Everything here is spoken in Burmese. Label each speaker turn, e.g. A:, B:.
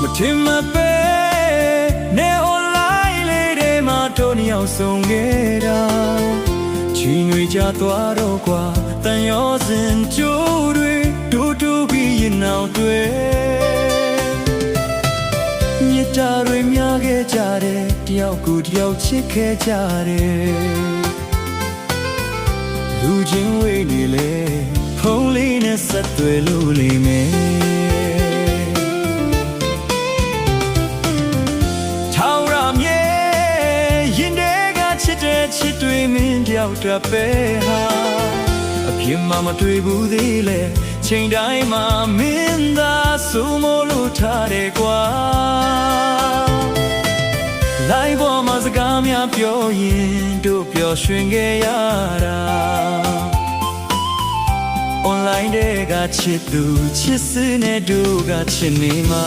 A: မထင်မပဲနေအွန်လိုင်းလေးတွေမှာတို့နှစ်ယောက်ဆုံးခဲ့တာချီငွေကြသွားတော့ကွာတန်ရောစင်ကြိုးတွေတူတူပြီးရင်နောက်တွေမြတ်တာတွေများခဲ့ကြတယ်တယောက်ကိုတယောက်ချစ်ခဲ့ကြတယ်လူချင်းဝေးနေလေဖုန်းလေးနဲ့ဆက်သွယ်လို့လိမ့်မယ်ထောင်ရမြေရင်တွေကချစ်တဲ့ချစ်တွေမင်းတယောက်တည်းပဲဟာအပြစ်မှမတွေ့ဘူးသေးလေချိန်တိုင်းမှာမင်းသာဆိုမလို့ထားတယ်ကွာလိုက်ပေါ်မှာစကားများပြောရင်တို့ပျော်ရွှင်ခဲ့ရတာ online တွေကချစ်သူချစ်စနဲ့တို့ကချစ်နေမှာ